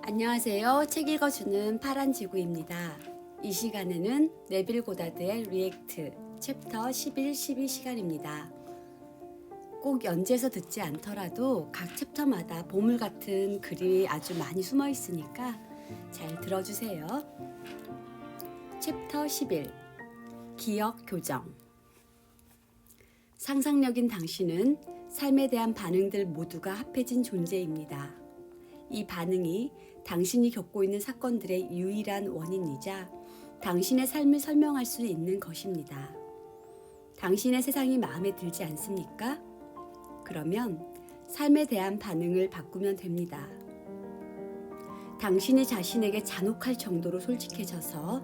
안녕하세요. 책 읽어주는 파란지구입니다. 이 시간에는 네빌 고다드의 리액트 챕터 11, 12 시간입니다. 꼭 연재해서 듣지 않더라도 각 챕터마다 보물 같은 글이 아주 많이 숨어 있으니까 잘 들어주세요. 챕터 11 기억 교정. 상상력인 당신은 삶에 대한 반응들 모두가 합해진 존재입니다. 이 반응이 당신이 겪고 있는 사건들의 유일한 원인이자 당신의 삶을 설명할 수 있는 것입니다. 당신의 세상이 마음에 들지 않습니까? 그러면 삶에 대한 반응을 바꾸면 됩니다. 당신이 자신에게 잔혹할 정도로 솔직해져서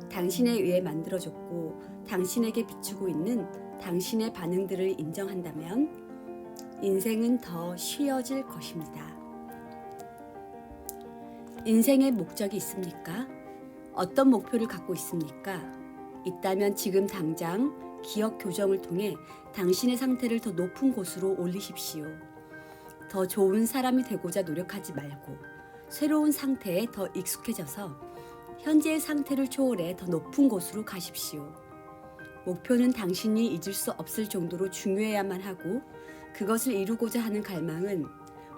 당신에 의해 만들어졌고 당신에게 비추고 있는 당신의 반응들을 인정한다면 인생은 더 쉬워질 것입니다. 인생의 목적이 있습니까? 어떤 목표를 갖고 있습니까? 있다면 지금 당장 기억 교정을 통해 당신의 상태를 더 높은 곳으로 올리십시오. 더 좋은 사람이 되고자 노력하지 말고 새로운 상태에 더 익숙해져서 현재의 상태를 초월해 더 높은 곳으로 가십시오. 목표는 당신이 잊을 수 없을 정도로 중요해야만 하고 그것을 이루고자 하는 갈망은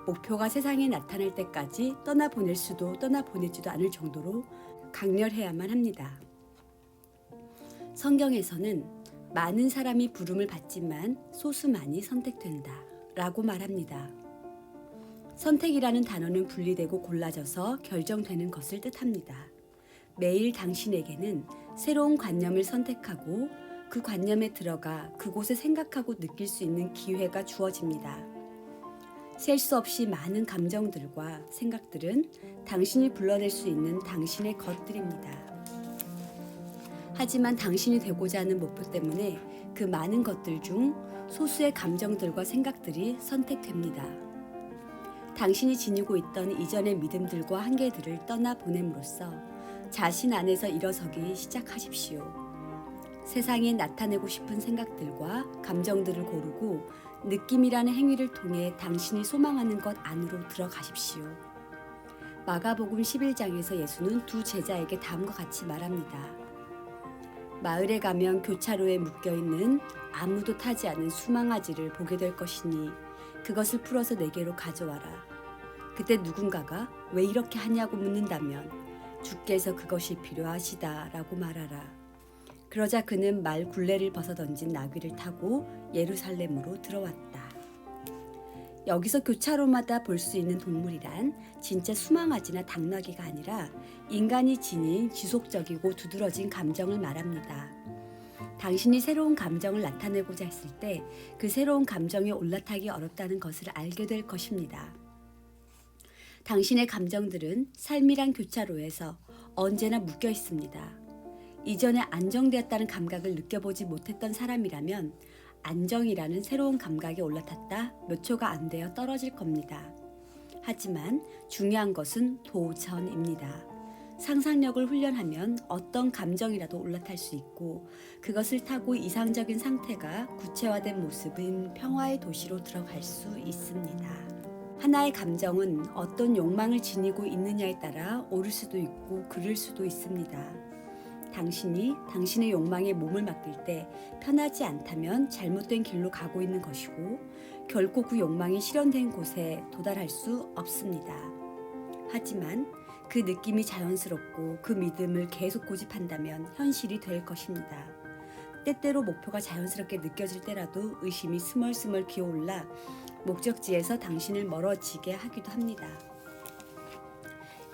목표가 세상에 나타날 때까지 떠나보낼 수도 떠나보내지도 않을 정도로 강렬해야만 합니다. 성경에서는 많은 사람이 부름을 받지만 소수만이 선택된다 라고 말합니다. 선택이라는 단어는 분리되고 골라져서 결정되는 것을 뜻합니다. 매일 당신에게는 새로운 관념을 선택하고 그 관념에 들어가 그곳에 생각하고 느낄 수 있는 기회가 주어집니다. 셀 수 없이 많은 감정들과 생각들은 당신이 불러낼 수 있는 당신의 것들입니다. 하지만 당신이 되고자 하는 목표 때문에 그 많은 것들 중 소수의 감정들과 생각들이 선택됩니다. 당신이 지니고 있던 이전의 믿음들과 한계들을 떠나보냄으로써 자신 안에서 일어서기 시작하십시오. 세상에 나타내고 싶은 생각들과 감정들을 고르고 느낌이라는 행위를 통해 당신이 소망하는 것 안으로 들어가십시오. 마가복음 11장에서 예수는 두 제자에게 다음과 같이 말합니다. 마을에 가면 교차로에 묶여있는 아무도 타지 않은 수망아지를 보게 될 것이니 그것을 풀어서 내게로 가져와라. 그때 누군가가 왜 이렇게 하냐고 묻는다면 주께서 그것이 필요하시다 라고 말하라. 그러자 그는 말 굴레를 벗어던진 나귀를 타고 예루살렘으로 들어왔다. 여기서 교차로마다 볼 수 있는 동물이란 진짜 수망아지나 당나귀가 아니라 인간이 지닌 지속적이고 두드러진 감정을 말합니다. 당신이 새로운 감정을 나타내고자 했을 때 그 새로운 감정에 올라타기 어렵다는 것을 알게 될 것입니다. 당신의 감정들은 삶이란 교차로에서 언제나 묶여 있습니다. 이전에 안정되었다는 감각을 느껴보지 못했던 사람이라면 안정이라는 새로운 감각에 올라탔다 몇 초가 안 되어 떨어질 겁니다. 하지만 중요한 것은 도전입니다. 상상력을 훈련하면 어떤 감정이라도 올라탈 수 있고 그것을 타고 이상적인 상태가 구체화된 모습인 평화의 도시로 들어갈 수 있습니다. 하나의 감정은 어떤 욕망을 지니고 있느냐에 따라 오를 수도 있고 그를 수도 있습니다. 당신이 당신의 욕망에 몸을 맡길 때 편하지 않다면 잘못된 길로 가고 있는 것이고 결코 그 욕망이 실현된 곳에 도달할 수 없습니다. 하지만 그 느낌이 자연스럽고 그 믿음을 계속 고집한다면 현실이 될 것입니다. 때때로 목표가 자연스럽게 느껴질 때라도 의심이 스멀스멀 기어올라 목적지에서 당신을 멀어지게 하기도 합니다.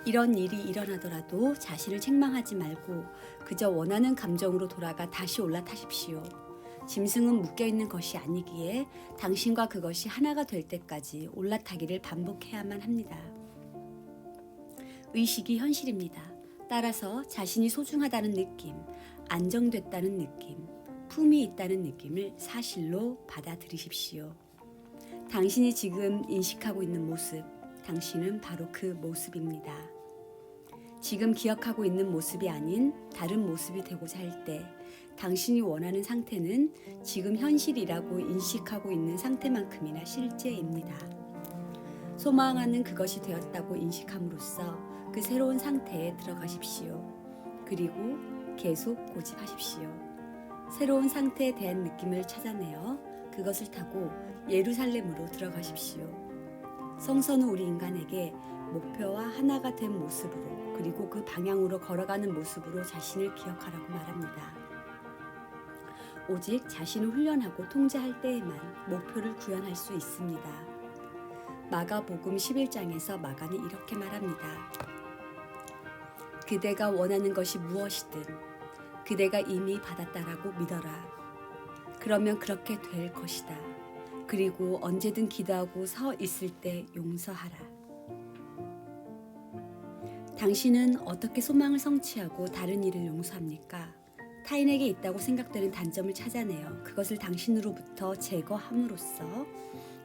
이런 일이 일어나더라도 자신을 책망하지 말고 그저 원하는 감정으로 돌아가 다시 올라타십시오. 짐승은 묶여있는 것이 아니기에 당신과 그것이 하나가 될 때까지 올라타기를 반복해야만 합니다. 의식이 현실입니다. 따라서 자신이 소중하다는 느낌, 안정됐다는 느낌, 품이 있다는 느낌을 사실로 받아들이십시오. 당신이 지금 인식하고 있는 모습, 당신은 바로 그 모습입니다. 지금 기억하고 있는 모습이 아닌 다른 모습이 되고자 할 때 당신이 원하는 상태는 지금 현실이라고 인식하고 있는 상태만큼이나 실제입니다. 소망하는 그것이 되었다고 인식함으로써 그 새로운 상태에 들어가십시오. 그리고 계속 고집하십시오. 새로운 상태에 대한 느낌을 찾아내어 그것을 타고 예루살렘으로 들어가십시오. 성서는 우리 인간에게 목표와 하나가 된 모습으로 그리고 그 방향으로 걸어가는 모습으로 자신을 기억하라고 말합니다. 오직 자신을 훈련하고 통제할 때에만 목표를 구현할 수 있습니다. 마가복음 11장에서 마가는 이렇게 말합니다. 그대가 원하는 것이 무엇이든 그대가 이미 받았다라고 믿어라. 그러면 그렇게 될 것이다. 그리고 언제든 기도하고 서 있을 때 용서하라. 당신은 어떻게 소망을 성취하고 다른 일을 용서합니까? 타인에게 있다고 생각되는 단점을 찾아내어 그것을 당신으로부터 제거함으로써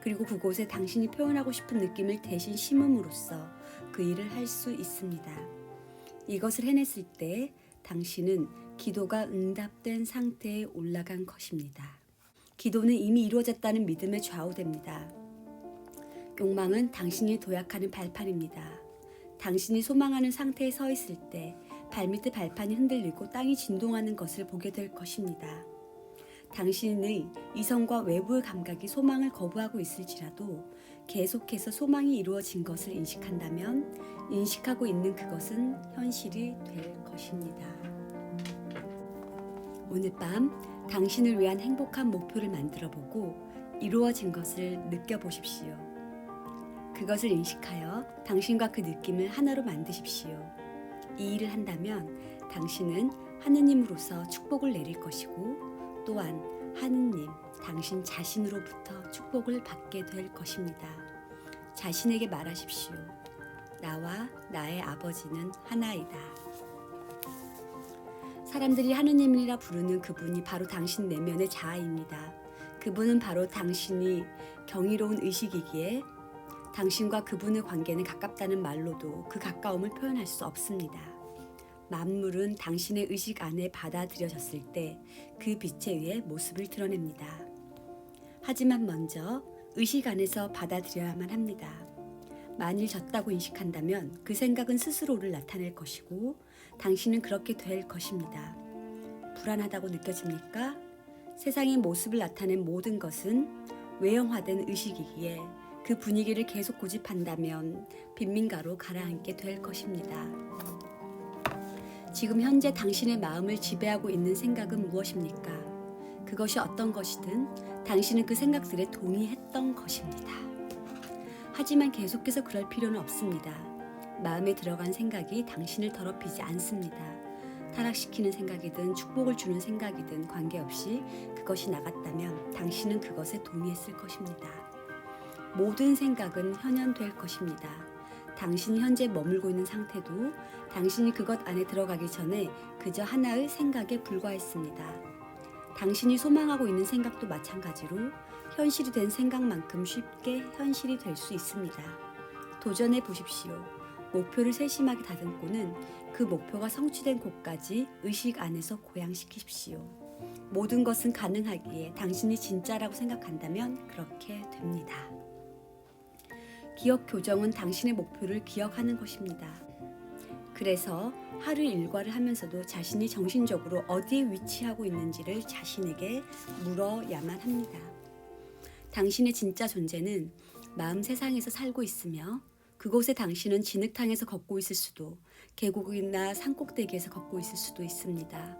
그리고 그곳에 당신이 표현하고 싶은 느낌을 대신 심음으로써 그 일을 할 수 있습니다. 이것을 해냈을 때 당신은 기도가 응답된 상태에 올라간 것입니다. 기도는 이미 이루어졌다는 믿음에 좌우됩니다. 욕망은 당신이 도약하는 발판입니다. 당신이 소망하는 상태에 서 있을 때 발밑의 발판이 흔들리고 땅이 진동하는 것을 보게 될 것입니다. 당신의 이성과 외부의 감각이 소망을 거부하고 있을지라도 계속해서 소망이 이루어진 것을 인식한다면 인식하고 있는 그것은 현실이 될 것입니다. 오늘 밤 당신을 위한 행복한 목표를 만들어 보고 이루어진 것을 느껴보십시오. 그것을 인식하여 당신과 그 느낌을 하나로 만드십시오. 이 일을 한다면 당신은 하느님으로서 축복을 내릴 것이고 또한 하느님, 당신 자신으로부터 축복을 받게 될 것입니다. 자신에게 말하십시오. 나와 나의 아버지는 하나이다. 사람들이 하느님이라 부르는 그분이 바로 당신 내면의 자아입니다. 그분은 바로 당신이 경이로운 의식이기에 당신과 그분의 관계는 가깝다는 말로도 그 가까움을 표현할 수 없습니다. 만물은 당신의 의식 안에 받아들여졌을 때 그 빛에 의해 모습을 드러냅니다. 하지만 먼저 의식 안에서 받아들여야만 합니다. 만일 졌다고 인식한다면 그 생각은 스스로를 나타낼 것이고 당신은 그렇게 될 것입니다. 불안하다고 느껴집니까? 세상의 모습을 나타낸 모든 것은 외형화된 의식이기에 그 분위기를 계속 고집한다면 빈민가로 가라앉게 될 것입니다. 지금 현재 당신의 마음을 지배하고 있는 생각은 무엇입니까? 그것이 어떤 것이든 당신은 그 생각들에 동의했던 것입니다. 하지만 계속해서 그럴 필요는 없습니다. 마음에 들어간 생각이 당신을 더럽히지 않습니다. 타락시키는 생각이든 축복을 주는 생각이든 관계없이 그것이 나갔다면 당신은 그것에 동의했을 것입니다. 모든 생각은 현현될 것입니다. 당신이 현재 머물고 있는 상태도 당신이 그것 안에 들어가기 전에 그저 하나의 생각에 불과했습니다. 당신이 소망하고 있는 생각도 마찬가지로 현실이 된 생각만큼 쉽게 현실이 될 수 있습니다. 도전해 보십시오. 목표를 세심하게 다듬고는 그 목표가 성취된 곳까지 의식 안에서 고양시키십시오. 모든 것은 가능하기에 당신이 진짜라고 생각한다면 그렇게 됩니다. 기억 교정은 당신의 목표를 기억하는 것입니다. 그래서 하루 일과를 하면서도 자신이 정신적으로 어디에 위치하고 있는지를 자신에게 물어야만 합니다. 당신의 진짜 존재는 마음 세상에서 살고 있으며 그곳에 당신은 진흙탕에서 걷고 있을 수도 계곡이나 산꼭대기에서 걷고 있을 수도 있습니다.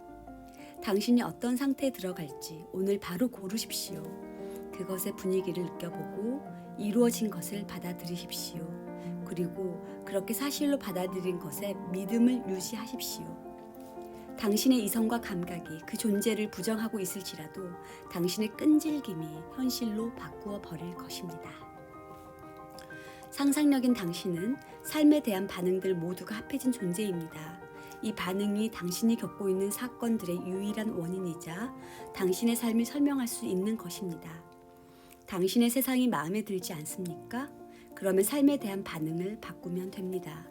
당신이 어떤 상태에 들어갈지 오늘 바로 고르십시오. 그것의 분위기를 느껴보고 이루어진 것을 받아들이십시오. 그리고 그렇게 사실로 받아들인 것에 믿음을 유지하십시오. 당신의 이성과 감각이 그 존재를 부정하고 있을지라도 당신의 끈질김이 현실로 바꾸어 버릴 것입니다. 상상력인 당신은 삶에 대한 반응들 모두가 합해진 존재입니다. 이 반응이 당신이 겪고 있는 사건들의 유일한 원인이자 당신의 삶을 설명할 수 있는 것입니다. 당신의 세상이 마음에 들지 않습니까? 그러면 삶에 대한 반응을 바꾸면 됩니다.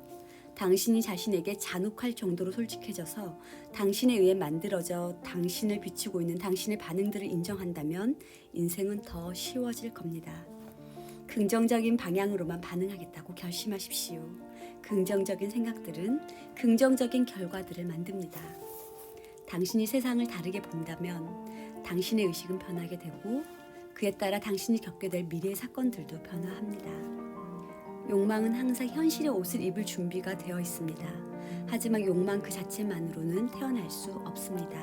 당신이 자신에게 잔혹할 정도로 솔직해져서 당신에 의해 만들어져 당신을 비추고 있는 당신의 반응들을 인정한다면 인생은 더 쉬워질 겁니다. 긍정적인 방향으로만 반응하겠다고 결심하십시오. 긍정적인 생각들은 긍정적인 결과들을 만듭니다. 당신이 세상을 다르게 본다면 당신의 의식은 변하게 되고 그에 따라 당신이 겪게 될 미래의 사건들도 변화합니다. 욕망은 항상 현실의 옷을 입을 준비가 되어 있습니다. 하지만 욕망 그 자체만으로는 태어날 수 없습니다.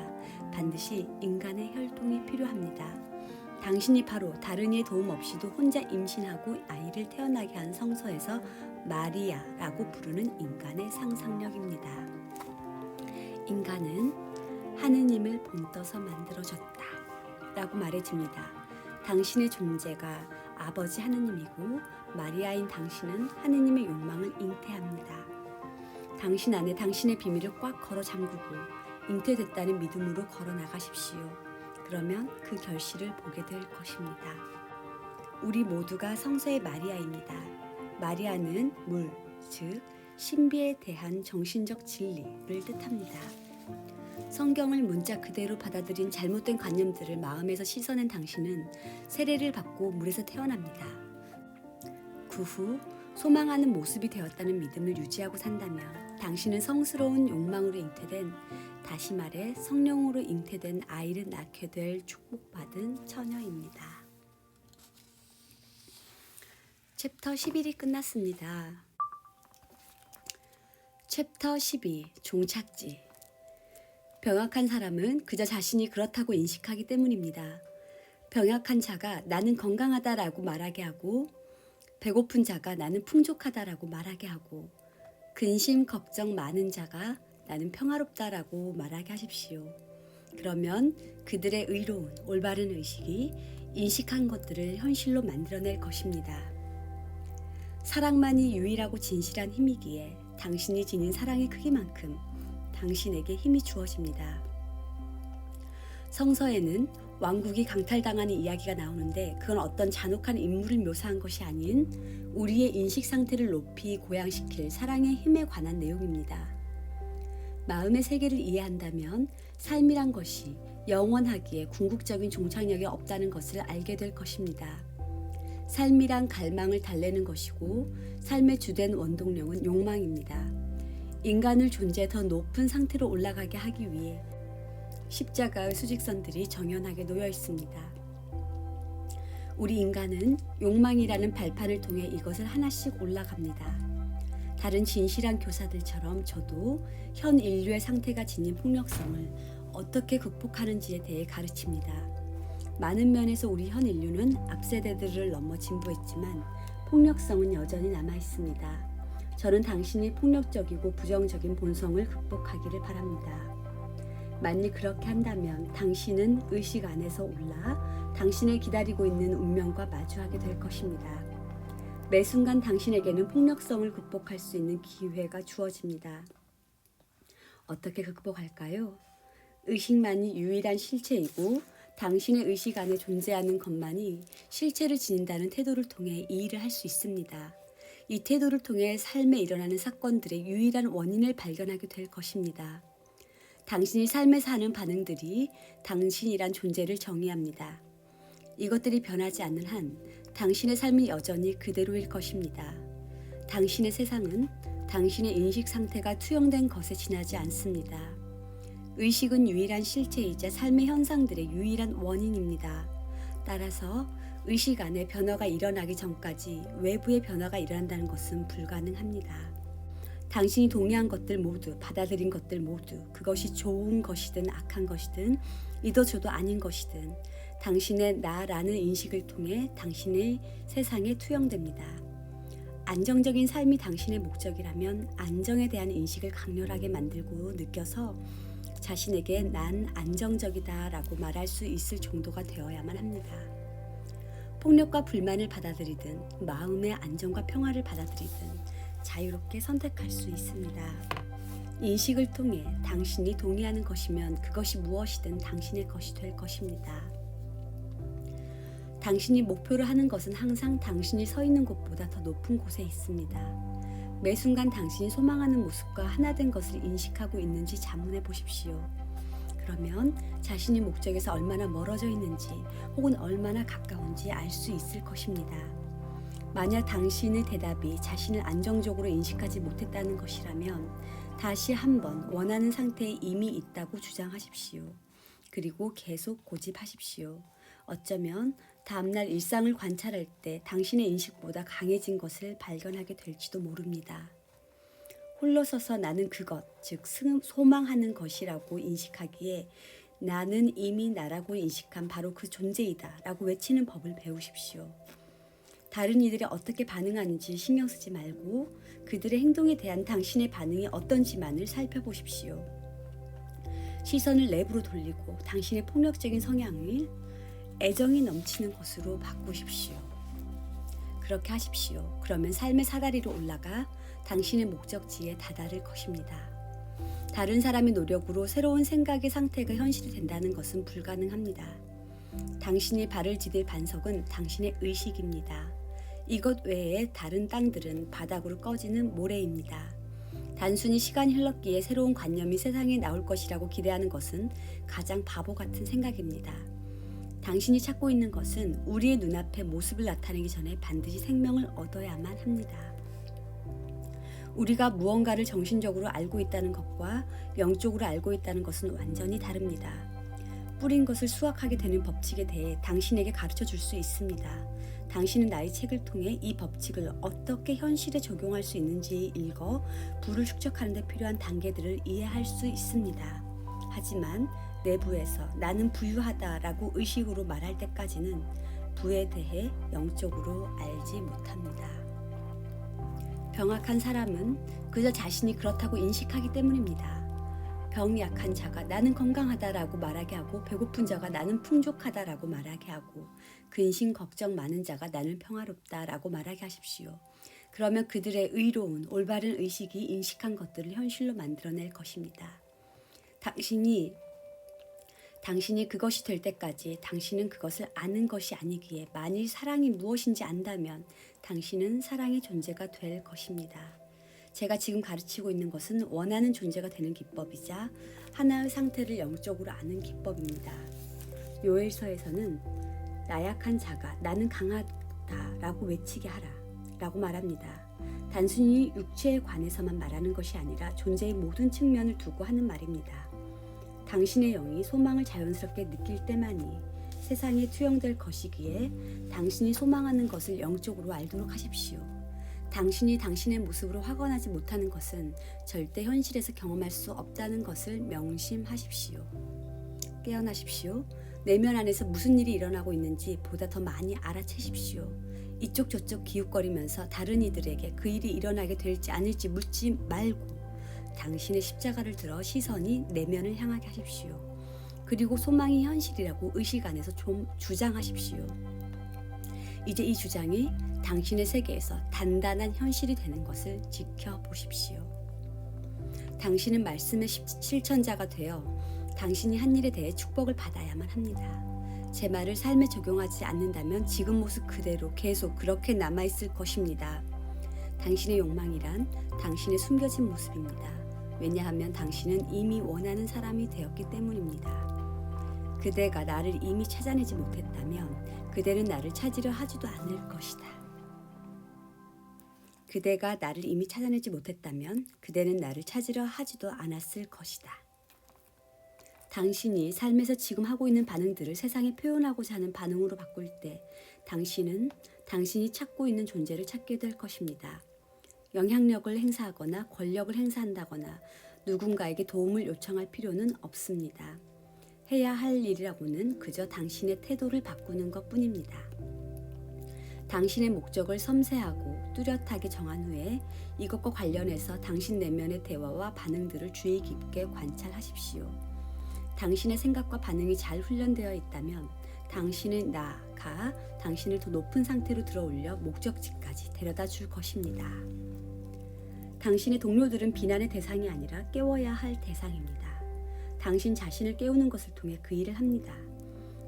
반드시 인간의 혈통이 필요합니다. 당신이 바로 다른 이의 도움 없이도 혼자 임신하고 아이를 태어나게 한 성서에서 마리아라고 부르는 인간의 상상력입니다. 인간은 하느님을 본떠서 만들어졌다 라고 말해집니다. 당신의 존재가 아버지 하느님이고 마리아인 당신은 하느님의 욕망을 잉태합니다. 당신 안에 당신의 비밀을 꽉 걸어 잠그고 잉태됐다는 믿음으로 걸어 나가십시오. 그러면 그 결실을 보게 될 것입니다. 우리 모두가 성서의 마리아입니다. 마리아는 물, 즉 신비에 대한 정신적 진리를 뜻합니다. 성경을 문자 그대로 받아들인 잘못된 관념들을 마음에서 씻어낸 당신은 세례를 받고 물에서 태어납니다. 그 후 소망하는 모습이 되었다는 믿음을 유지하고 산다면 당신은 성스러운 욕망으로 잉태된, 다시 말해 성령으로 잉태된 아이를 낳게 될 축복받은 처녀입니다. 챕터 11이 끝났습니다. 챕터 12 종착지. 병약한 사람은 그저 자신이 그렇다고 인식하기 때문입니다. 병약한 자가 나는 건강하다라고 말하게 하고 배고픈 자가 나는 풍족하다라고 말하게 하고 근심 걱정 많은 자가 나는 평화롭다라고 말하게 하십시오. 그러면 그들의 의로운 올바른 의식이 인식한 것들을 현실로 만들어낼 것입니다. 사랑만이 유일하고 진실한 힘이기에 당신이 지닌 사랑의 크기만큼 당신에게 힘이 주어집니다. 성서에는 왕국이 강탈당하는 이야기가 나오는데 그건 어떤 잔혹한 인물을 묘사한 것이 아닌 우리의 인식 상태를 높이 고양시킬 사랑의 힘에 관한 내용입니다. 마음의 세계를 이해한다면 삶이란 것이 영원하기에 궁극적인 종착역이 없다는 것을 알게 될 것입니다. 삶이란 갈망을 달래는 것이고 삶의 주된 원동력은 욕망입니다. 인간을 존재의 더 높은 상태로 올라가게 하기 위해 십자가의 수직선들이 정연하게 놓여 있습니다. 우리 인간은 욕망이라는 발판을 통해 이것을 하나씩 올라갑니다. 다른 진실한 교사들처럼 저도 현 인류의 상태가 지닌 폭력성을 어떻게 극복하는지에 대해 가르칩니다. 많은 면에서 우리 현 인류는 앞세대들을 넘어 진보했지만 폭력성은 여전히 남아있습니다. 저는 당신이 폭력적이고 부정적인 본성을 극복하기를 바랍니다. 만일 그렇게 한다면 당신은 의식 안에서 올라 당신을 기다리고 있는 운명과 마주하게 될 것입니다. 매 순간 당신에게는 폭력성을 극복할 수 있는 기회가 주어집니다. 어떻게 극복할까요? 의식만이 유일한 실체이고 당신의 의식 안에 존재하는 것만이 실체를 지닌다는 태도를 통해 이 일을 할 수 있습니다. 이 태도를 통해 삶에 일어나는 사건들의 유일한 원인을 발견하게 될 것입니다. 당신이 삶에서 하는 반응들이 당신이란 존재를 정의합니다. 이것들이 변하지 않는 한 당신의 삶이 여전히 그대로일 것입니다. 당신의 세상은 당신의 인식 상태가 투영된 것에 지나지 않습니다. 의식은 유일한 실체이자 삶의 현상들의 유일한 원인입니다. 따라서 의식 안에 변화가 일어나기 전까지 외부의 변화가 일어난다는 것은 불가능합니다. 당신이 동의한 것들 모두, 받아들인 것들 모두, 그것이 좋은 것이든 악한 것이든 이도저도 아닌 것이든 당신의 나라는 인식을 통해 당신의 세상에 투영됩니다. 안정적인 삶이 당신의 목적이라면 안정에 대한 인식을 강렬하게 만들고 느껴서 자신에게 난 안정적이다 라고 말할 수 있을 정도가 되어야만 합니다. 폭력과 불만을 받아들이든 마음의 안정과 평화를 받아들이든 자유롭게 선택할 수 있습니다. 인식을 통해 당신이 동의하는 것이면 그것이 무엇이든 당신의 것이 될 것입니다. 당신이 목표로 하는 것은 항상 당신이 서 있는 곳보다 더 높은 곳에 있습니다. 매 순간 당신이 소망하는 모습과 하나된 것을 인식하고 있는지 자문해 보십시오. 그러면 자신이 목적에서 얼마나 멀어져 있는지 혹은 얼마나 가까운지 알 수 있을 것입니다. 만약 당신의 대답이 자신을 안정적으로 인식하지 못했다는 것이라면 다시 한번 원하는 상태에 이미 있다고 주장하십시오. 그리고 계속 고집하십시오. 어쩌면 다음날 일상을 관찰할 때 당신의 인식보다 강해진 것을 발견하게 될지도 모릅니다. 홀로 서서 나는 그것, 즉 소망하는 것이라고 인식하기에 나는 이미 나라고 인식한 바로 그 존재이다 라고 외치는 법을 배우십시오. 다른 이들이 어떻게 반응하는지 신경 쓰지 말고 그들의 행동에 대한 당신의 반응이 어떤지만을 살펴보십시오. 시선을 내부로 돌리고 당신의 폭력적인 성향을 애정이 넘치는 것으로 바꾸십시오. 그렇게 하십시오. 그러면 삶의 사다리로 올라가 당신의 목적지에 다다를 것입니다. 다른 사람의 노력으로 새로운 생각의 상태가 현실이 된다는 것은 불가능합니다. 당신이 발을 디딜 반석은 당신의 의식입니다. 이것 외에 다른 땅들은 바닥으로 꺼지는 모래입니다. 단순히 시간이 흘렀기에 새로운 관념이 세상에 나올 것이라고 기대하는 것은 가장 바보 같은 생각입니다. 당신이 찾고 있는 것은 우리의 눈앞에 모습을 나타내기 전에 반드시 생명을 얻어야만 합니다. 우리가 무언가를 정신적으로 알고 있다는 것과 영적으로 알고 있다는 것은 완전히 다릅니다. 뿌린 것을 수확하게 되는 법칙에 대해 당신에게 가르쳐 줄 수 있습니다. 당신은 나의 책을 통해 이 법칙을 어떻게 현실에 적용할 수 있는지 읽어 부를 축적하는 데 필요한 단계들을 이해할 수 있습니다. 하지만 내부에서 나는 부유하다라고 의식으로 말할 때까지는 부에 대해 영적으로 알지 못합니다. 병약한 사람은 그저 자신이 그렇다고 인식하기 때문입니다. 병이 약한 자가 나는 건강하다라고 말하게 하고 배고픈 자가 나는 풍족하다라고 말하게 하고 근심 걱정 많은 자가 나는 평화롭다라고 말하게 하십시오. 그러면 그들의 의로운 올바른 의식이 인식한 것들을 현실로 만들어낼 것입니다. 당신이 그것이 될 때까지 당신은 그것을 아는 것이 아니기에 만일 사랑이 무엇인지 안다면 당신은 사랑의 존재가 될 것입니다. 제가 지금 가르치고 있는 것은 원하는 존재가 되는 기법이자 하나의 상태를 영적으로 아는 기법입니다. 요엘서에서는 나약한 자가 나는 강하다라고 외치게 하라 라고 말합니다. 단순히 육체에 관해서만 말하는 것이 아니라 존재의 모든 측면을 두고 하는 말입니다. 당신의 영이 소망을 자연스럽게 느낄 때만이 세상에 투영될 것이기에 당신이 소망하는 것을 영적으로 알도록 하십시오. 당신이 당신의 모습으로 확언하지 못하는 것은 절대 현실에서 경험할 수 없다는 것을 명심하십시오. 깨어나십시오. 내면 안에서 무슨 일이 일어나고 있는지 보다 더 많이 알아채십시오. 이쪽 저쪽 기웃거리면서 다른 이들에게 그 일이 일어나게 될지 아닐지 묻지 말고 당신의 십자가를 들어 시선이 내면을 향하게 하십시오. 그리고 소망이 현실이라고 의식 안에서 좀 주장하십시오. 이제 이 주장이 당신의 세계에서 단단한 현실이 되는 것을 지켜보십시오. 당신은 말씀의 실천자가 되어 당신이 한 일에 대해 축복을 받아야만 합니다. 제 말을 삶에 적용하지 않는다면 지금 모습 그대로 계속 그렇게 남아있을 것입니다. 당신의 욕망이란 당신의 숨겨진 모습입니다. 왜냐하면 당신은 이미 원하는 사람이 되었기 때문입니다. 그대가 나를 이미 찾아내지 못했다면 그대는 나를 찾으려 하지도 않을 것이다. 그대가 나를 이미 찾아내지 못했다면 그대는 나를 찾으려 하지도 않았을 것이다. 당신이 삶에서 지금 하고 있는 반응들을 세상에 표현하고자 하는 반응으로 바꿀 때 당신은 당신이 찾고 있는 존재를 찾게 될 것입니다. 영향력을 행사하거나 권력을 행사한다거나 누군가에게 도움을 요청할 필요는 없습니다. 해야 할 일이라고는 그저 당신의 태도를 바꾸는 것뿐입니다. 당신의 목적을 섬세하고 뚜렷하게 정한 후에 이것과 관련해서 당신 내면의 대화와 반응들을 주의 깊게 관찰하십시오. 당신의 생각과 반응이 잘 훈련되어 있다면 당신의 나가 당신을 더 높은 상태로 들어올려 목적지까지 데려다 줄 것입니다. 당신의 동료들은 비난의 대상이 아니라 깨워야 할 대상입니다. 당신 자신을 깨우는 것을 통해 그 일을 합니다.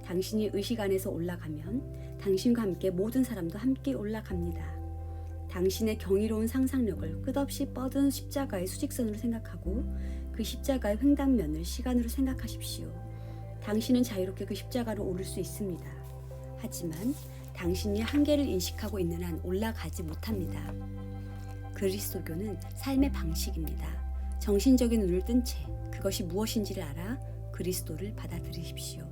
당신이 의식 안에서 올라가면 당신과 함께 모든 사람도 함께 올라갑니다. 당신의 경이로운 상상력을 끝없이 뻗은 십자가의 수직선으로 생각하고 그 십자가의 횡단면을 시간으로 생각하십시오. 당신은 자유롭게 그 십자가로 오를 수 있습니다. 하지만 당신이 한계를 인식하고 있는 한 올라가지 못합니다. 그리스도교는 삶의 방식입니다. 정신적인 눈을 뜬 채 그것이 무엇인지를 알아 그리스도를 받아들이십시오.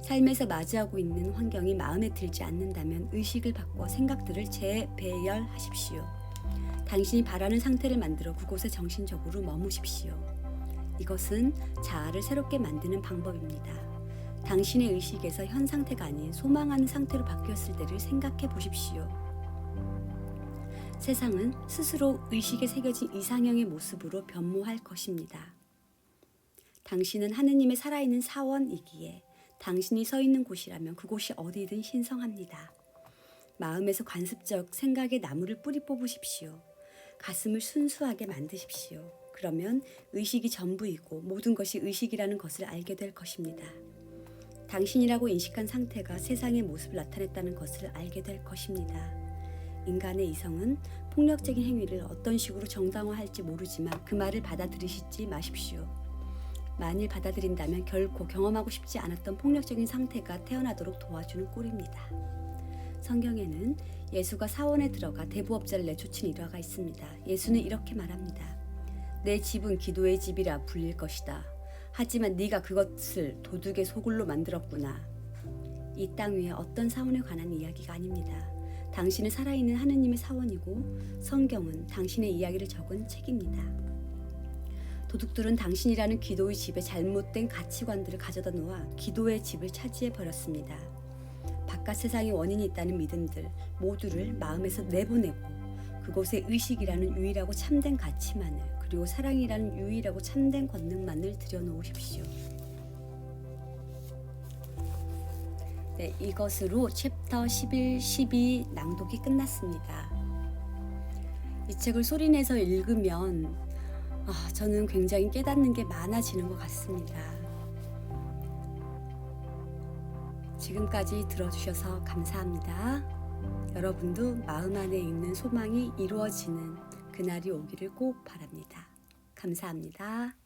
삶에서 마주하고 있는 환경이 마음에 들지 않는다면 의식을 바꿔 생각들을 재배열하십시오. 당신이 바라는 상태를 만들어 그곳에 정신적으로 머무십시오. 이것은 자아를 새롭게 만드는 방법입니다. 당신의 의식에서 현 상태가 아닌 소망하는 상태로 바뀌었을 때를 생각해 보십시오. 세상은 스스로 의식에 새겨진 이상형의 모습으로 변모할 것입니다. 당신은 하느님의 살아있는 사원이기에 당신이 서 있는 곳이라면 그곳이 어디든 신성합니다. 마음에서 관습적 생각의 나무를 뿌리 뽑으십시오. 가슴을 순수하게 만드십시오. 그러면 의식이 전부이고 모든 것이 의식이라는 것을 알게 될 것입니다. 당신이라고 인식한 상태가 세상의 모습을 나타냈다는 것을 알게 될 것입니다. 인간의 이성은 폭력적인 행위를 어떤 식으로 정당화할지 모르지만 그 말을 받아들이시지 마십시오. 만일 받아들인다면 결코 경험하고 싶지 않았던 폭력적인 상태가 태어나도록 도와주는 꼴입니다. 성경에는 예수가 사원에 들어가 대부업자를 내쫓은 일화가 있습니다. 예수는 이렇게 말합니다. 내 집은 기도의 집이라 불릴 것이다. 하지만 네가 그것을 도둑의 소굴로 만들었구나. 이 땅 위에 어떤 사원에 관한 이야기가 아닙니다. 당신은 살아있는 하느님의 사원이고 성경은 당신의 이야기를 적은 책입니다. 도둑들은 당신이라는 기도의 집에 잘못된 가치관들을 가져다 놓아 기도의 집을 차지해 버렸습니다. 바깥 세상에 원인이 있다는 믿음들 모두를 마음에서 내보내고 그곳에 의식이라는 유일하고 참된 가치만을 그리고 사랑이라는 유일하고 참된 권능만을 들여놓으십시오. 네, 이것으로 챕터 11, 12 낭독이 끝났습니다. 이 책을 소리내서 읽으면 저는 굉장히 깨닫는 게 많아지는 것 같습니다. 지금까지 들어주셔서 감사합니다. 여러분도 마음 안에 있는 소망이 이루어지는 그날이 오기를 꼭 바랍니다. 감사합니다.